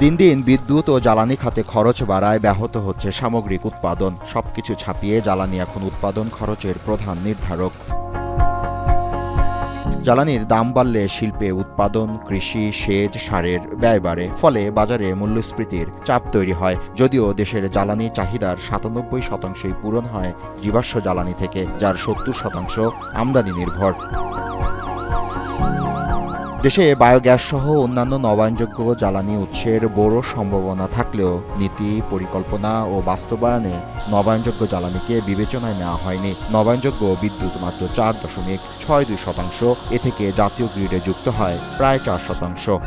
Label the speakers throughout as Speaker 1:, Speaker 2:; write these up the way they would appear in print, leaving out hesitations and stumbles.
Speaker 1: দিন দিন বিদ্যুৎ ও জ্বালানি খাতে খরচ বাড়ায় ব্যাহত হচ্ছে সামগ্রিক উৎপাদন। সবকিছু ছাপিয়ে জ্বালানি এখন উৎপাদন খরচের প্রধান নির্ধারক। জ্বালানির দাম বাড়লে শিল্পে উৎপাদন, কৃষি, সেচ, সারের ব্যয় বাড়ে। ফলে বাজারে মূল্যস্ফীতির চাপ তৈরি হয়। যদিও দেশের জ্বালানি চাহিদার ৯৭% পূরণ হয় জীবাশ্ম জ্বালানি থেকে, যার ৭০% আমদানি নির্ভর। দেশে বায়োগ্যাস সহ অন্যান্য নবায়নযোগ্য জ্বালানি উৎসের বড় সম্ভাবনা থাকলেও নীতি, পরিকল্পনা ও বাস্তবায়নে নবায়নযোগ্য জ্বালানিকে বিবেচনায় নেওয়া হয়নি। নবায়নযোগ্য বিদ্যুৎ মাত্র ৪.৬২%, এ থেকে জাতীয় গ্রিডে যুক্ত হয় প্রায় ৪%।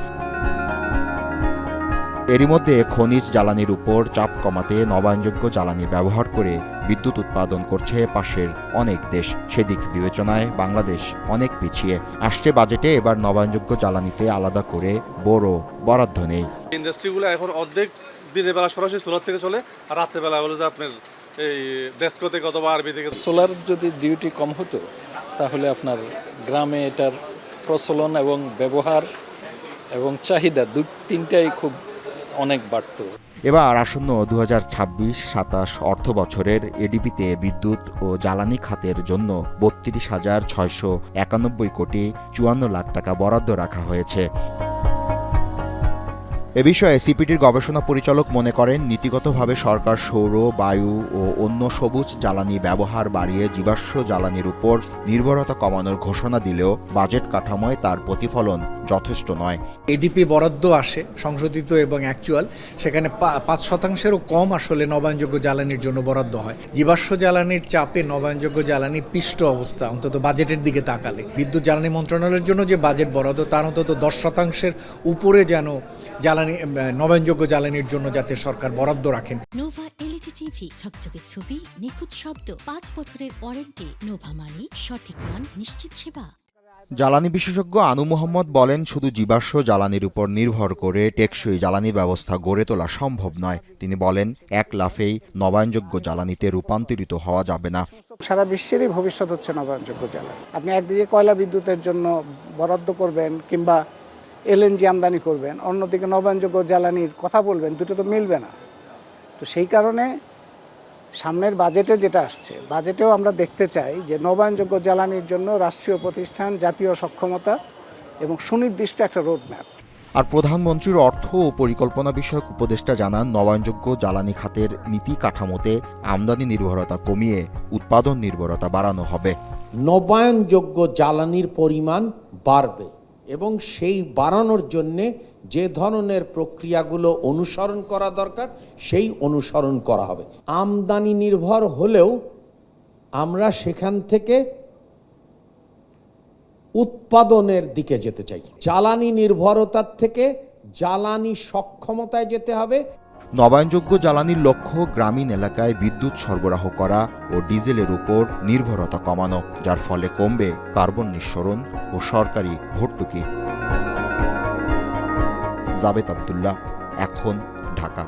Speaker 1: এরই মধ্যে খনিজ জ্বালানির উপর চাপ কমাতে নবায়নযোগ্য জ্বালানি ব্যবহার করে বিদ্যুৎ উৎপাদন করছে পাশের অনেক দেশ। সেদিক বিবেচনায় বাংলাদেশ অনেক পিছিয়ে। আসছে বাজেটে এবার নবায়নযোগ্য জ্বালানিতে আলাদা করে বড় বরাদ্দ নেই।
Speaker 2: ইন্ডাস্ট্রিগুলো এখন অর্ধেক দিনের বেলা সরাসরি সোলার থেকে চলে, আর রাতের বেলা হলো যে আপনার এই ডেস্কো থেকে অথবা আরবি থেকে।
Speaker 3: সোলার যদি ডিউটি কম হতো তাহলে আপনার গ্রামে এটার প্রচলন এবং ব্যবহার এবং চাহিদা তিনটাই খুব অনেক বাড়ত।
Speaker 1: এবার আসন্ন ২০২৬-২৭ অর্থ বছরের এডিপিতে বিদ্যুৎ ও জ্বালানি খাতের জন্য ৩২,৬৯১ কোটি ৫৪ লাখ টাকা বরাদ্দ রাখা হয়েছে। এ বিষয়ে সিপিডির গবেষণা পরিচালক মনে করেন, নীতিগতভাবে সরকার সৌর, বায়ু ও অন্য সবুজ জ্বালানি ব্যবহার বাড়িয়ে জীবাশ্ম জ্বালানির উপর নির্ভরতা কমানোর ঘোষণা দিলেও বাজেট কাঠামোয় তার প্রতিফলন যথেষ্ট নয়।
Speaker 4: এডিপি বরাদ্দ আসে সংশোধিত এবং অ্যাকচুয়াল, সেখানে ৫%-এরও কম আসলে নবায়নযোগ্য জ্বালানির জন্য বরাদ্দ হয়। জীবাশ্ম জ্বালানির চাপে নবায়নযোগ্য জ্বালানি পিষ্ট অবস্থা অন্তত বাজেটের দিকে তাকালে। বিদ্যুৎ জ্বালানি মন্ত্রণালয়ের জন্য যে বাজেট বরাদ্দ তার অন্তত 10%-এর উপরে যেন নবায়নযোগ্য জ্বালানির জন্য যাতে সরকার বরাদ্দ রাখেন।
Speaker 5: নোভা এলইডি টিভি, ঝকঝকে ছবি, নিখুঁত শব্দ, ৫ বছরের ওয়ারেন্টি। নোভা মানে সঠিক মান, নিশ্চিত সেবা।
Speaker 1: জ্বালানি বিশেষজ্ঞ আনু মোহাম্মদ বলেন, শুধু জীবাশ্ম জ্বালানির উপর নির্ভর করে টেকসই জ্বালানি ব্যবস্থা গড়ে তোলা সম্ভব নয়। তিনি বলেন, এক লাফেই নবায়নযোগ্য জ্বালানিতে রূপান্তরিত হওয়া যাবে না।
Speaker 6: সারা বিশ্বেরই ভবিষ্যৎ হচ্ছে নবায়নযোগ্য জ্বালানি। আপনি একদিকে কয়লা বিদ্যুতের জন্য বরাদ্দ করবেন কিংবা এলএনজি আমদানি করবেন, অন্যদিকে নবায়নযোগ্য জ্বালানির কথা বলবেন, দুটো তো মিলবে না। তো সেই কারণে সামনের বাজেটে যেটা আসছে, বাজেটেও আমরা দেখতে চাই যে নবায়নযোগ্য জ্বালানির জন্য রাষ্ট্রীয় প্রতিষ্ঠান, জাতীয় সক্ষমতা এবং সুনির্দিষ্ট একটা রোডম্যাপ।
Speaker 1: আর প্রধানমন্ত্রীর অর্থ ও পরিকল্পনা বিষয়ক উপদেষ্টা জানান, নবায়নযোগ্য জ্বালানি খাতের নীতি কাঠামোতে আমদানি নির্ভরতা কমিয়ে উৎপাদন নির্ভরতা বাড়ানো হবে।
Speaker 7: নবায়নযোগ্য জ্বালানির পরিমাণ বাড়বে এবং সেই বাড়ানোর জন্যে যে ধরনের প্রক্রিয়াগুলো অনুসরণ করা দরকার সেই অনুসরণ করা হবে। আমদানি নির্ভর হলেও আমরা সেখান থেকে উৎপাদনের দিকে যেতে চাই। জ্বালানি নির্ভরতার থেকে জ্বালানি সক্ষমতায় যেতে হবে।
Speaker 1: নবায়নযোগ্য জ্বালানির লক্ষ্য গ্রামীণ এলাকায় বিদ্যুৎ সরবরাহ করা ও ডিজেলের উপর নির্ভরতা কমানো, যার ফলে কমবে কার্বন নিঃসরণ ও সরকারি ভর্তুকি। জাবেদ আব্দুল্লাহ, এখন, ঢাকা।